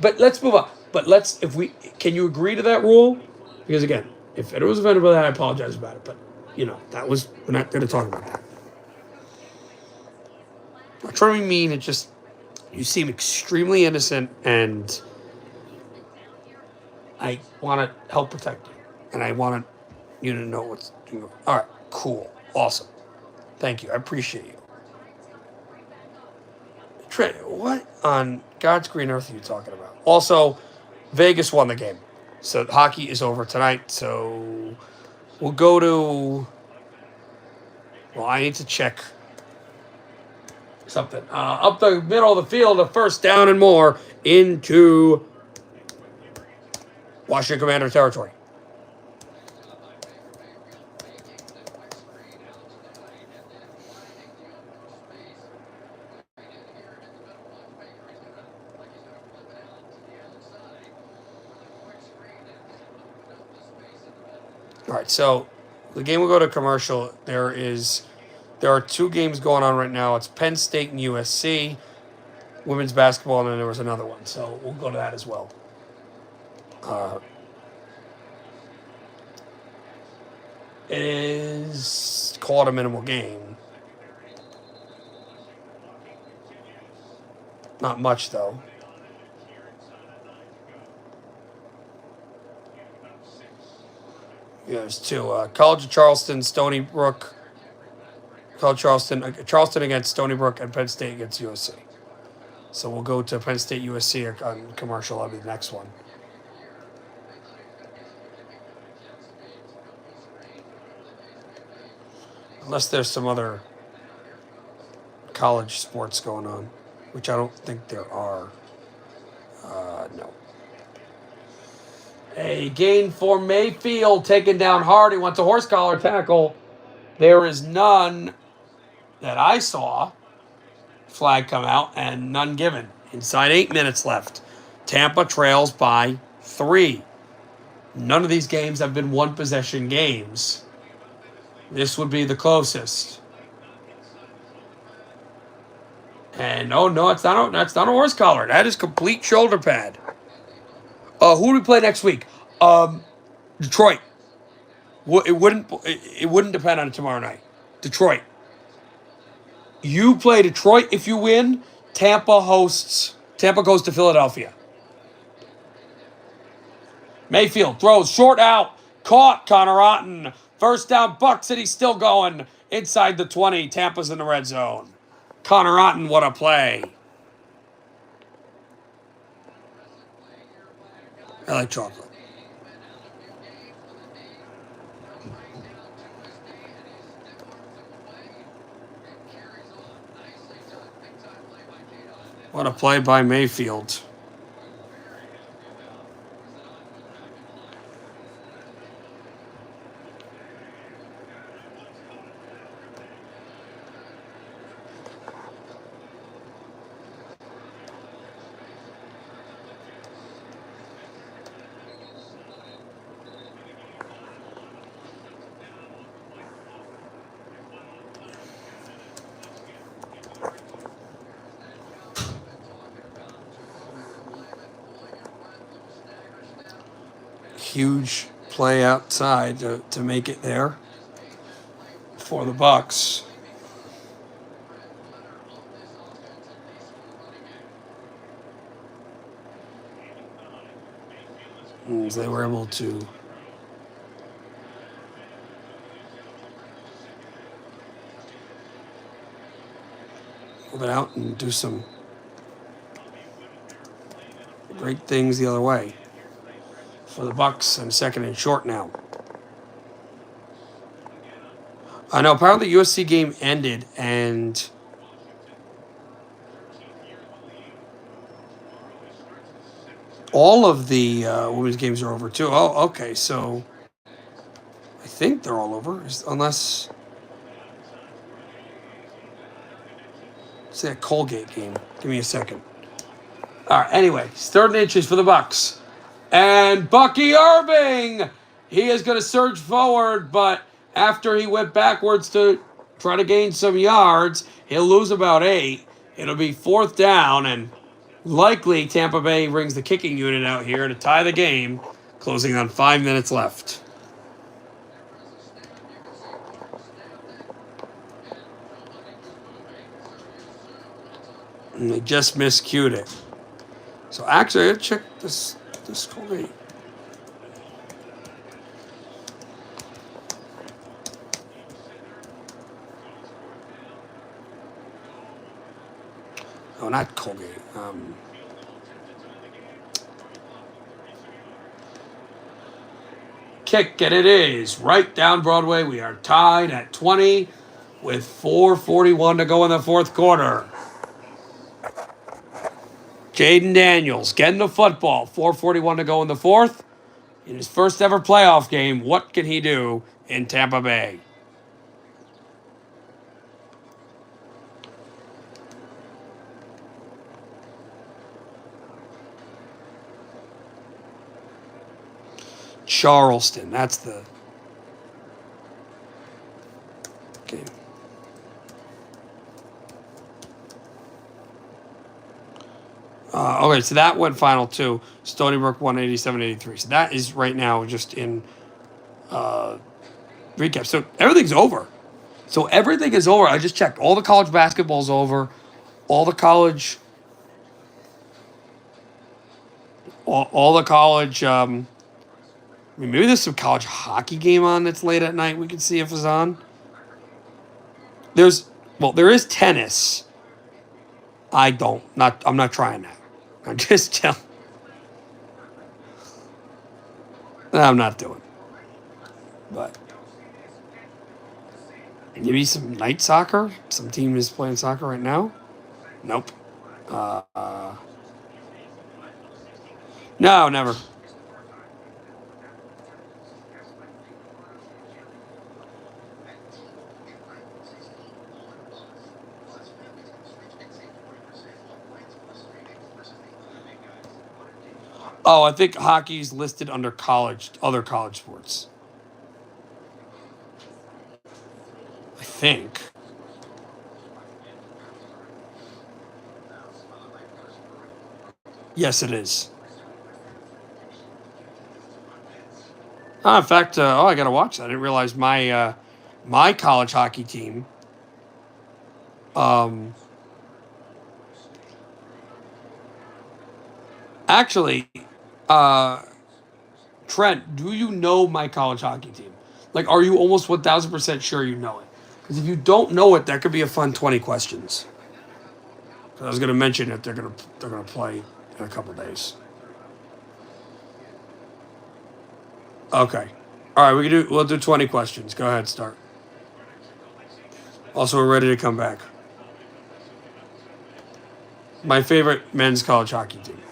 But let's move on. But if we can you agree to that rule? Because again, if it was offended by that, I apologize about it. But that was we're not going to talk about that. I'm not trying to be mean. It just you seem extremely innocent, and I want to help protect you, and I want you to know what's. All right, cool, awesome, thank you, I appreciate you. Trent, what on God's green earth are you talking about? Also, Vegas won the game, so hockey is over tonight. So we'll go to. Well, I need to check something. Up the middle of the field, a first down and more into Washington Commander territory. All right, so the game will go to commercial. There are two games going on right now. It's Penn State and USC, women's basketball, and then there was another one. So we'll go to that as well. It is called a minimal game. Not much, though. Yeah, there's two. College of Charleston, Stony Brook. College Charleston against Stony Brook, and Penn State against USC. So we'll go to Penn State USC on commercial. That'll be the next one. Unless there's some other college sports going on, which I don't think there are. No. A gain for Mayfield, taken down hard. He wants a horse collar tackle. There is none that I saw. Flag come out and none given. Inside 8 minutes left. Tampa trails by 3. None of these games have been one possession games. This would be the closest. And no, that's not a horse collar. That is complete shoulder pad. Who do we play next week? Detroit. It wouldn't depend on tomorrow night. Detroit. You play Detroit if you win. Tampa goes to Philadelphia. Mayfield throws short out. Caught Connor Otten. First down, Buck City still going. Inside the 20. Tampa's in the red zone. Connor Otten, what a play. I like chocolate. What a play by Mayfield. Huge play outside to make it there for the Bucks. And they were able to move it out and do some great things the other way. For the Bucks, and second and short now. I know apparently the USC game ended and all of the women's games are over too. Oh, okay, so I think they're all over, unless it's that Colgate game. Give me a second. All right. Anyway, 3rd and inches for the Bucks. And Bucky Irving He is going to surge forward, but after he went backwards to try to gain some yards, he'll lose about 8. It'll be 4th down, and likely Tampa Bay brings the kicking unit out here to tie the game, closing on 5 minutes left. And they just miscued it. So actually, I gotta check this Colgate. Oh, not Colgate. Kick, and it is right down Broadway. We are tied at 20 with 4:41 to go in the 4th quarter. Jaden Daniels getting the football. 4:41 to go in the 4th. In his first ever playoff game, what can he do in Tampa Bay? Charleston, that's the game. Okay, so that went final 2. Stony Brook 187-83. So that is right now just in recap. So everything's over. So everything is over. I just checked. All the college basketball's over. All the college... All the college... maybe there's some college hockey game on that's late at night we can see if it's on. There is tennis. I'm not trying that. I'm just telling. I'm not doing. But maybe some night soccer. Some team is playing soccer right now. Nope. No, never. Oh, I think hockey's listed under other college sports. I think. Yes, it is. In fact, I gotta watch that. I didn't realize my college hockey team. Actually, Trent, do you know my college hockey team? Like, are you almost 1,000% sure you know it? Because if you don't know it, that could be a fun 20 questions. I was gonna mention that they're gonna play in a couple days. Okay. All right, we'll do 20 questions. Go ahead, start. Also, we're ready to come back. My favorite men's college hockey team.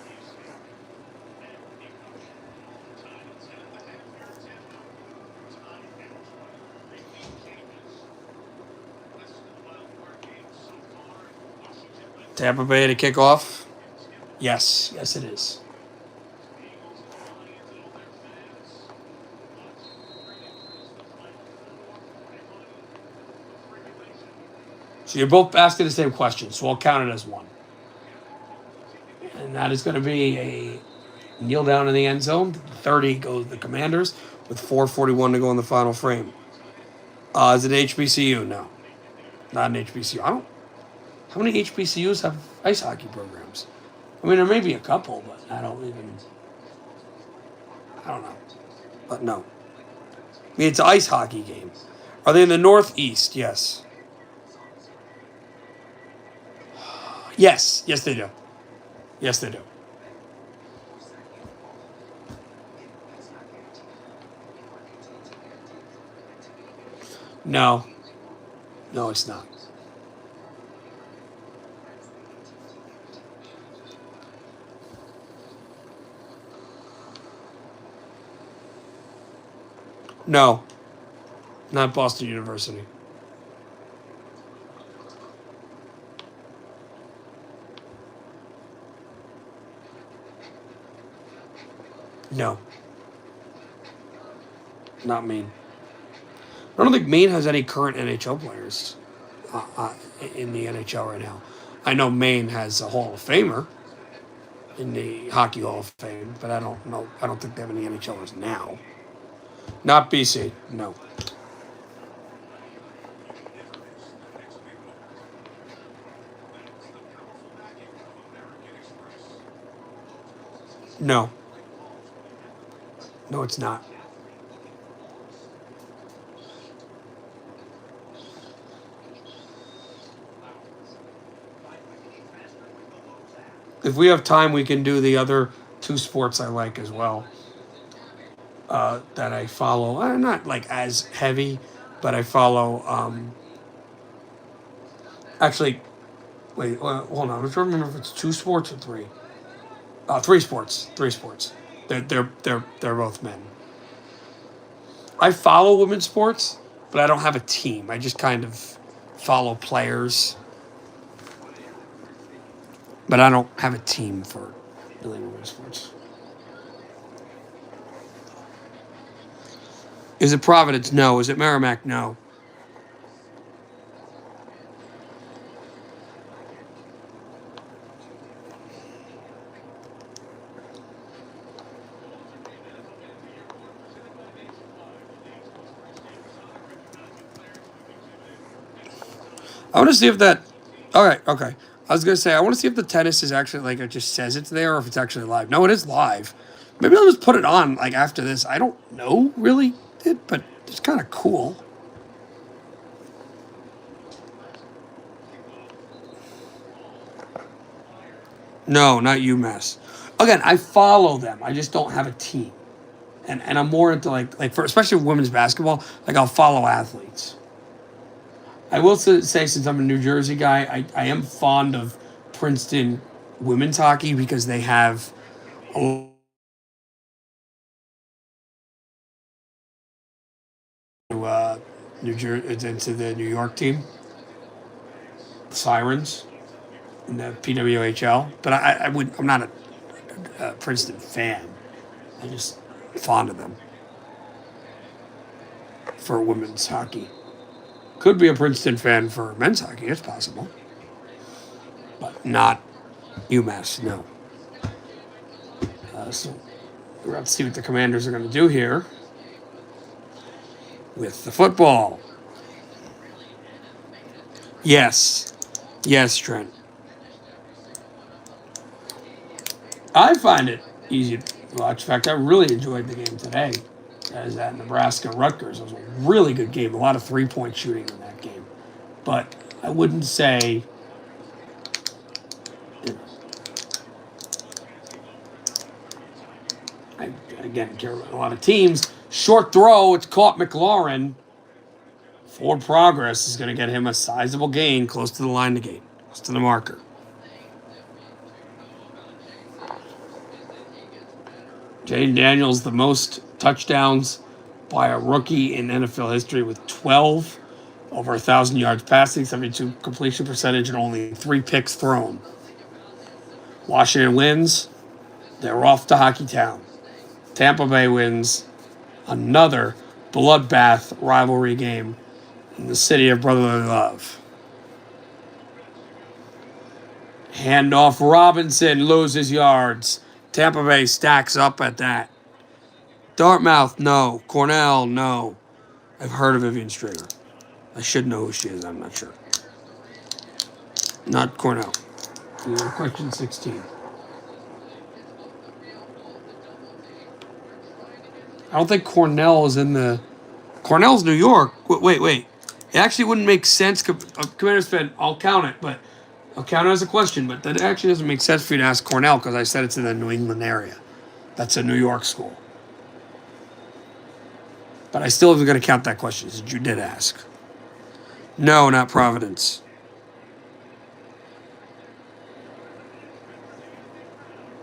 Tampa Bay to kick off? Yes. Yes, it is. So you're both asking the same question, so I'll count it as one. And that is going to be a kneel down in the end zone. 30 goes the Commanders with 4:41 to go in the final frame. Is it HBCU? No. Not an HBCU. How many HBCUs have ice hockey programs? I mean, there may be a couple, but I don't know. But no. I mean, it's an ice hockey game. Are they in the Northeast? Yes. Yes. Yes, they do. Yes, they do. No. No, it's not. No. Not Boston University. No. not Maine. I don't think Maine has any current NHL players in the NHL right now. I know Maine has a Hall of Famer in the Hockey Hall of Fame, but I don't know. I don't think they have any NHLers now. Not BC, no. No. No, it's not. If we have time, we can do the other two sports I like as well. That I follow. Not like as heavy, but I follow. Actually, wait, hold on. I'm trying to remember if it's two sports or three. Three sports. Three sports. They're both men. I follow women's sports, but I don't have a team. I just kind of follow players, but I don't have a team for really women's sports. Is it Providence? No. Is it Merrimack? No. I want to see if that. All right, okay. I was gonna say I want to see if the tennis is actually like it just says it's there or if it's actually live. No, it is live. Maybe I'll just put it on like after this. I don't know really it, but it's kind of cool. No, not UMass. Again, I follow them. I just don't have a team, and I'm more into like for especially women's basketball. Like I'll follow athletes. I will say since I'm a New Jersey guy, I am fond of Princeton women's hockey because they have a New Jersey into the New York team, Sirens in the PWHL. But I would I'm not a Princeton fan. I just fond of them for women's hockey. Could be a Princeton fan for men's hockey. It's possible, but not UMass. No. So we're about to see what the Commanders are going to do here with the football. Yes. Yes, Trent. I find it easy to watch. In fact, I really enjoyed the game today. As that Nebraska Rutgers. It was a really good game. A lot of 3-point shooting in that game. But I wouldn't say. Again, care about a lot of teams. Short throw. It's caught McLaurin. Forward progress is going to get him a sizable gain close to the line to gate, close to the marker. Jaden Daniels, the most touchdowns by a rookie in NFL history with 12, over 1,000 yards passing, 72 completion percentage, and only 3 picks thrown. Washington wins. They're off to Hockey Town. Tampa Bay wins. Another bloodbath rivalry game in the city of brotherly love. Handoff Robinson loses yards. Tampa Bay stacks up at that. Dartmouth, no. Cornell, no. I've heard of Vivian Stringer. I should know who she is. I'm not sure. Not Cornell. Question 16. I don't think Cornell is in the... Cornell's New York. Wait. It actually wouldn't make sense. Commander's fan, I'll count it, but I'll count it as a question, but that actually doesn't make sense for you to ask Cornell because I said it's in the New England area. That's a New York school. But I still am going to count that question since you did ask. No, not Providence.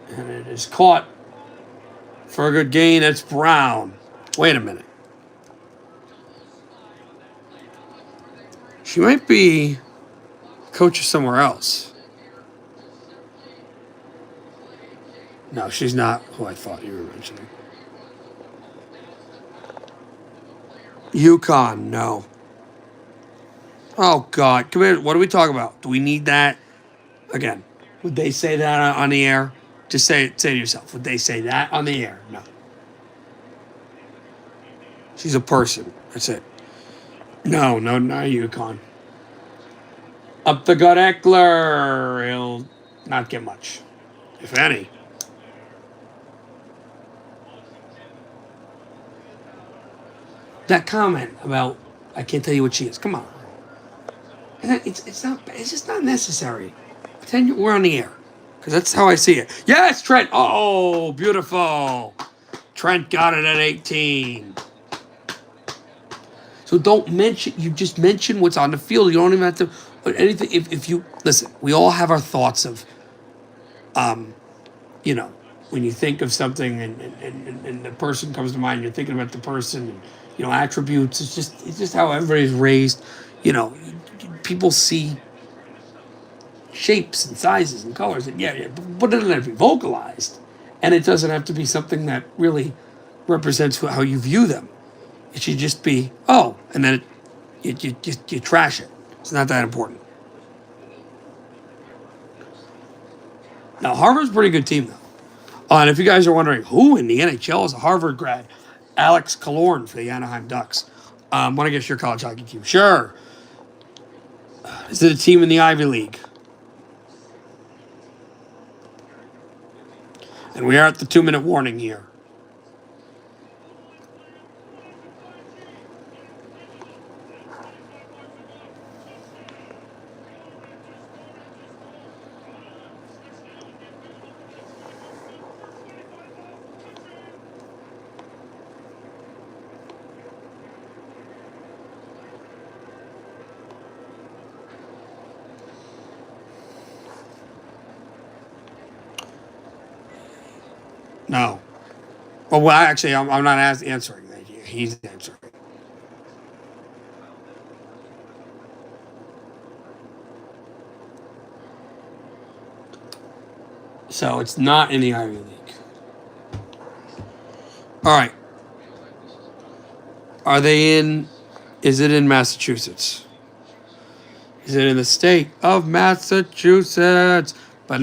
And it is caught for a good gain. It's Brown. Wait a minute. She might be coach somewhere else. No, she's not who I thought you were mentioning. UConn, no. Oh, God. Come here. What are we talking about? Do we need that? Again, would they say that on the air? Just say to yourself, would they say that on the air? No. She's a person. That's it. No, not UConn. Up the gut Eckler. He'll not get much, if any. That comment about I can't tell you what she is. Come on. It's just not necessary. Pretend we're on the air. Because that's how I see it. Yes, Trent. Oh, beautiful. Trent got it at 18. So don't mention, you just mention what's on the field. You don't even have to, anything. If you, listen, we all have our thoughts of, you know, when you think of something and the person comes to mind, you're thinking about the person and, attributes. It's just how everybody's raised. People see shapes and sizes and colors. And yeah, but it doesn't have to be vocalized. And it doesn't have to be something that really represents how you view them. It should just be, oh, and then you trash it. It's not that important. Now, Harvard's a pretty good team, though. And if you guys are wondering who in the NHL is a Harvard grad, Alex Killorn for the Anaheim Ducks. Want to guess your college hockey team? Sure. Is it a team in the Ivy League? And we are at the 2-minute warning here. No. Well, actually, I'm not answering that. He's answering. So it's not in the Ivy League. All right. Are they in? Is it in Massachusetts? Is it in the state of Massachusetts? All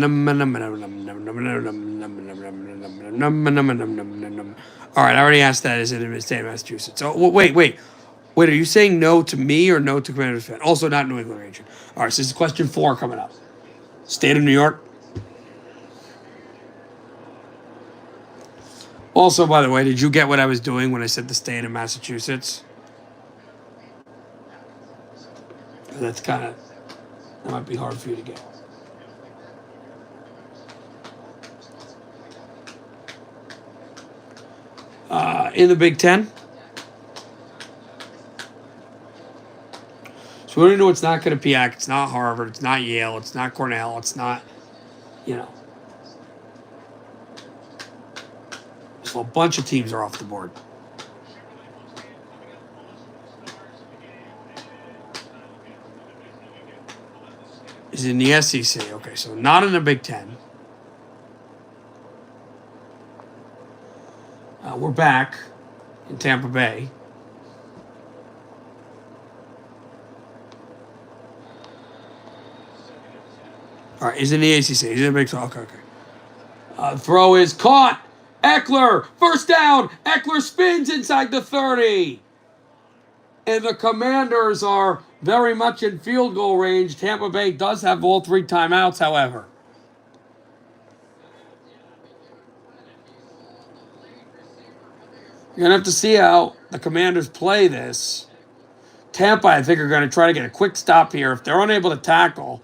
right, I already asked that. Is it in the state of Massachusetts? Oh, wait. Wait, are you saying no to me or no to Commanders fan? Also not New England region. All right, so this is question 4 coming up. State of New York. Also, by the way, did you get what I was doing when I said the state of Massachusetts? That might be hard for you to get. In the Big Ten. So we already know it's not going to be It's not Harvard. It's not Yale. It's not Cornell. It's not, So a bunch of teams are off the board. Is in the SEC. Okay, so not in the Big Ten. We're back in Tampa Bay. All right, he's in the ACC. He's in the Big 12. Okay. Throw is caught. Eckler, first down. Eckler spins inside the 30. And the Commanders are very much in field goal range. Tampa Bay does have all 3 timeouts, however. You're going to have to see how the Commanders play this. Tampa, I think, are going to try to get a quick stop here. If they're unable to tackle,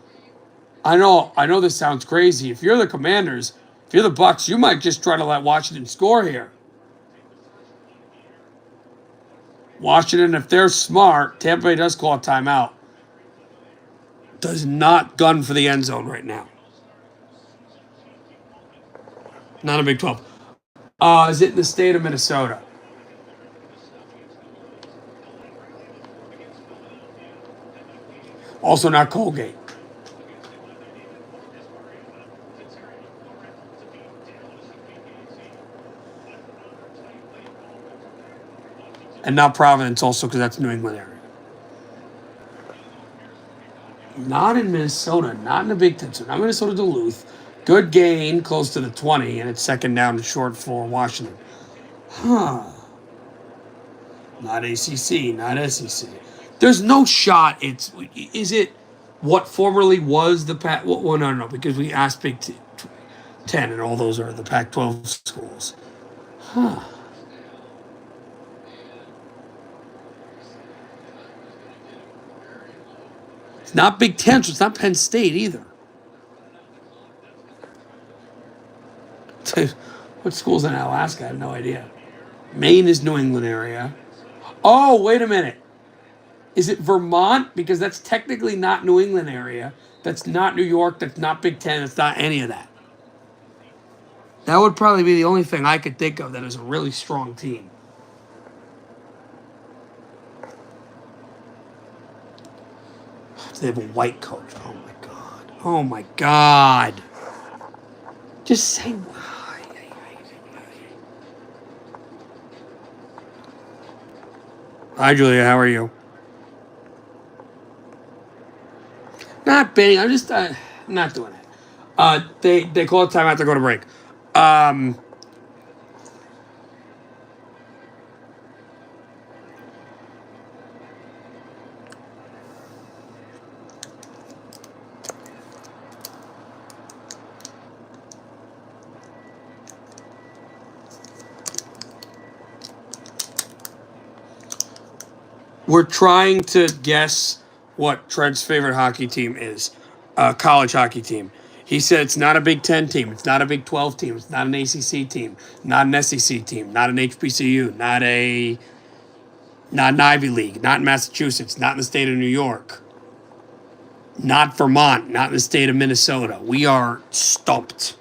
I know this sounds crazy. If you're the Commanders, if you're the Bucs, you might just try to let Washington score here. Washington, if they're smart, Tampa Bay does call a timeout. Does not gun for the end zone right now. Not a Big 12. Is it in the state of Minnesota? Also not Colgate. And not Providence also because that's New England area. Not in Minnesota, not in the Big Ten. So not Minnesota Duluth. Good gain, close to the 20, and it's second down and short for Washington. Huh. Not ACC, not SEC. There's no shot. Is it what formerly was the Pac? Well, no, because we asked Big Ten, and all those are the Pac-12 schools. Huh. It's not Big Ten, so it's not Penn State either. What school's in Alaska? I have no idea. Maine is New England area. Oh, wait a minute. Is it Vermont? Because that's technically not New England area. That's not New York. That's not Big Ten. That's not any of that. That would probably be the only thing I could think of that is a really strong team. They have a white coach. Oh, my God. Oh, my God. Just say why. Hi, Julia. How are you? Not baiting. I'm just not doing it. They call it timeout to go to break. We're trying to guess what Trent's favorite hockey team is. College hockey team. He said it's not a Big Ten team. It's not a Big 12 team. It's not an ACC team. Not an SEC team. Not an HBCU. Not an Ivy League. Not in Massachusetts. Not in the state of New York. Not Vermont. Not in the state of Minnesota. We are stumped.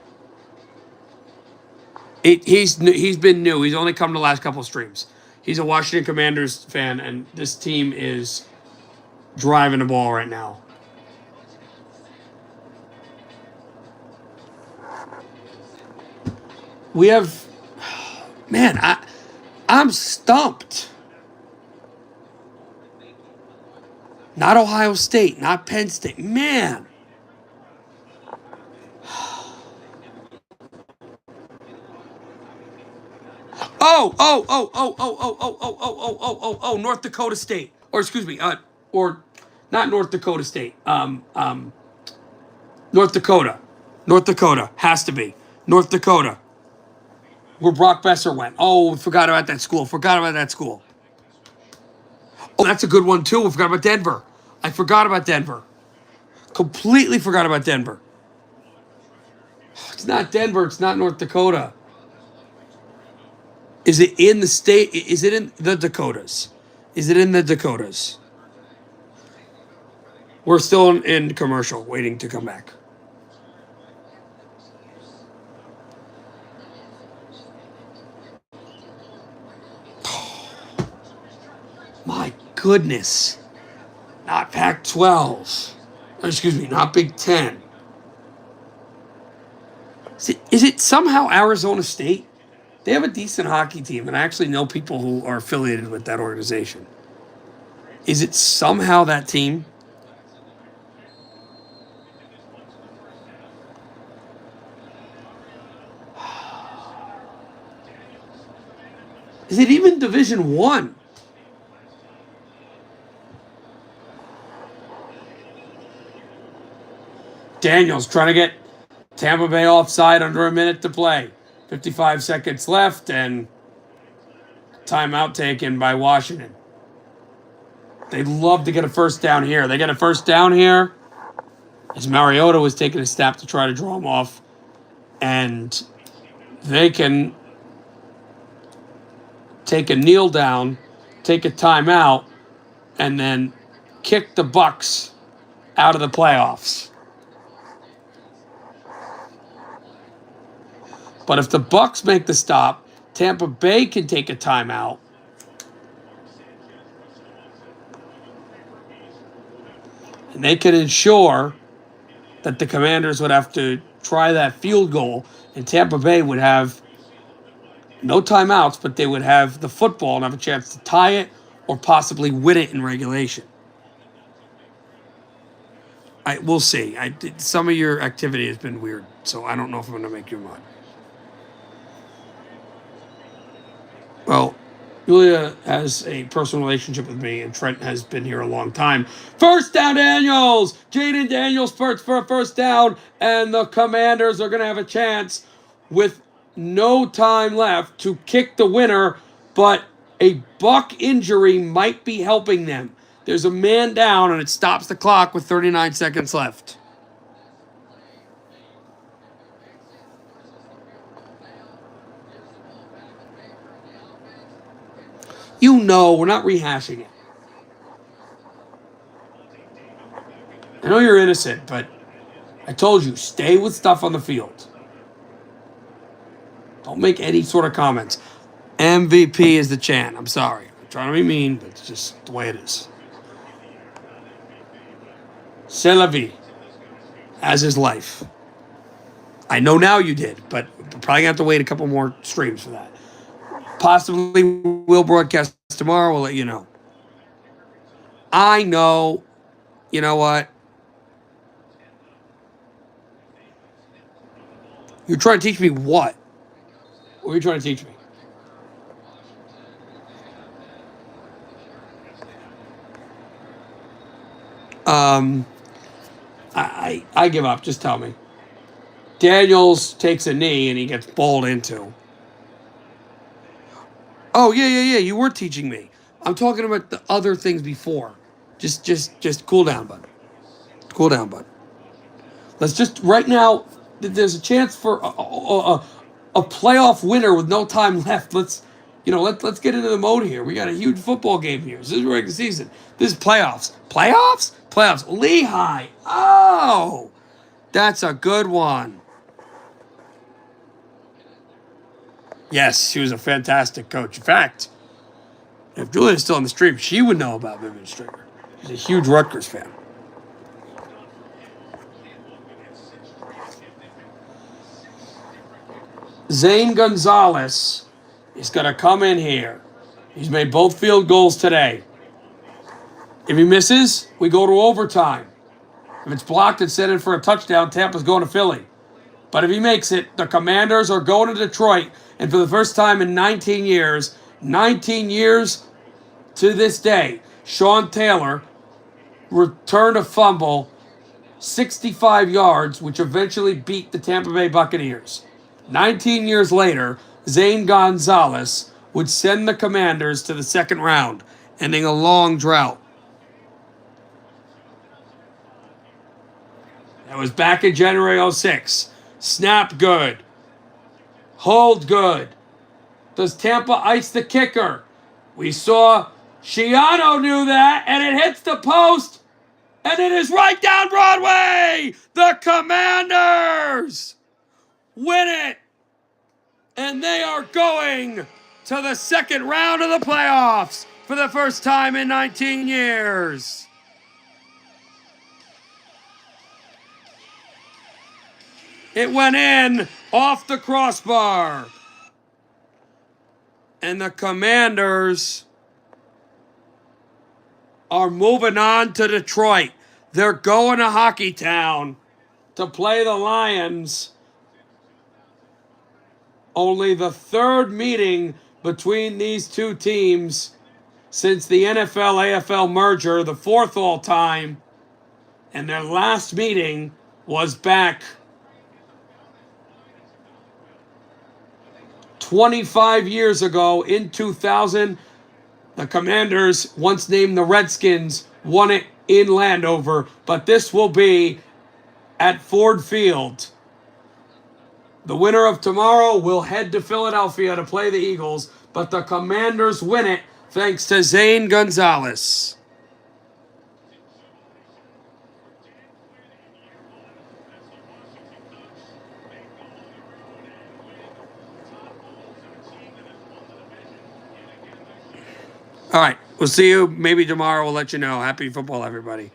He's been new. He's only come to the last couple of streams. He's a Washington Commanders fan, and this team is driving the ball right now. We have, man, I'm stumped. Not Ohio State, not Penn State. Man. Oh, North Dakota State. Or excuse me, or not North Dakota State. North Dakota. North Dakota. Has to be. North Dakota. Where Brock Besser went. Oh, forgot about that school. Oh, that's a good one, too. We forgot about Denver. I forgot about Denver. Completely forgot about Denver. It's not Denver. It's not North Dakota. Is it in the state? Is it in the Dakotas? We're still in commercial, waiting to come back. My goodness. Not Pac-12. Excuse me, not Big Ten. Is it somehow Arizona State? They have a decent hockey team, and I actually know people who are affiliated with that organization. Is it somehow that team? Is it even Division One? Daniels trying to get Tampa Bay offside under a minute to play. 55 seconds left, and timeout taken by Washington. They'd love to get a first down here. They get a first down here as Mariota was taking a step to try to draw him off. And they can take a kneel down, take a timeout, and then kick the Bucs out of the playoffs. But if the Bucs make the stop, Tampa Bay can take a timeout. And they can ensure that the Commanders would have to try that field goal, and Tampa Bay would have No timeouts, but they would have the football and have a chance to tie it or possibly win it in regulation. We'll see. Some of your activity has been weird, so I don't know if I'm going to make your mind. Well, Julia has a personal relationship with me, and Trent has been here a long time. First down, Daniels! Jaden Daniels spurts for a first down, and the Commanders are going to have a chance with no time left to kick the winner, but a Buck injury might be helping them. There's a man down, and it stops the clock with 39 seconds left. You know, we're not rehashing it. I know you're innocent, but I told you, stay with stuff on the field. Don't make any sort of comments. MVP is the chant. I'm sorry. I'm trying to be mean, but it's just the way it is. C'est la vie. As is life. I know now you did, but we're probably going to have to wait a couple more streams for that. Possibly we'll broadcast tomorrow. We'll let you know. I know. You know what? You're trying to teach me what? What are you trying to teach me? I give up. Just tell me. Daniels takes a knee and he gets bowled into. Oh yeah. You were teaching me. I'm talking about the other things before. Just cool down, bud. Cool down, bud. Let's just right now. There's a chance for a playoff winner with no time left. Let's get into the mode here. We got a huge football game here. This is regular season. This is playoffs. Playoffs. Lehigh. Oh, that's a good one. Yes, she was a fantastic coach. In fact, if Julia's still on the stream, she would know about Vivian Stringer. She's a huge Rutgers fan. Zane Gonzalez is going to come in here. He's made both field goals today. If he misses, we go to overtime. If it's blocked and sent in for a touchdown, Tampa's going to Philly. But if he makes it, the Commanders are going to Detroit. And for the first time in 19 years to this day, Sean Taylor returned a fumble 65 yards, which eventually beat the Tampa Bay Buccaneers. 19 years later, Zane Gonzalez would send the Commanders to the second round, ending a long drought. That was back in January 06. Snap good. Hold good. Does Tampa ice the kicker? We saw Schiano do that, and it hits the post, and it is right down Broadway. The Commanders win it, and they are going to the second round of the playoffs for the first time in 19 years. It went in off the crossbar. And the Commanders are moving on to Detroit. They're going to Hockey Town to play the Lions. Only the third meeting between these two teams since the NFL-AFL merger, the fourth all time. And their last meeting was back 25 years ago in 2000. The Commanders, once named the Redskins, won it in Landover, but this will be at Ford Field. The winner of tomorrow will head to Philadelphia to play the Eagles, but the Commanders win it thanks to Zane Gonzalez. All right. We'll see you maybe tomorrow. We'll let you know. Happy football, everybody.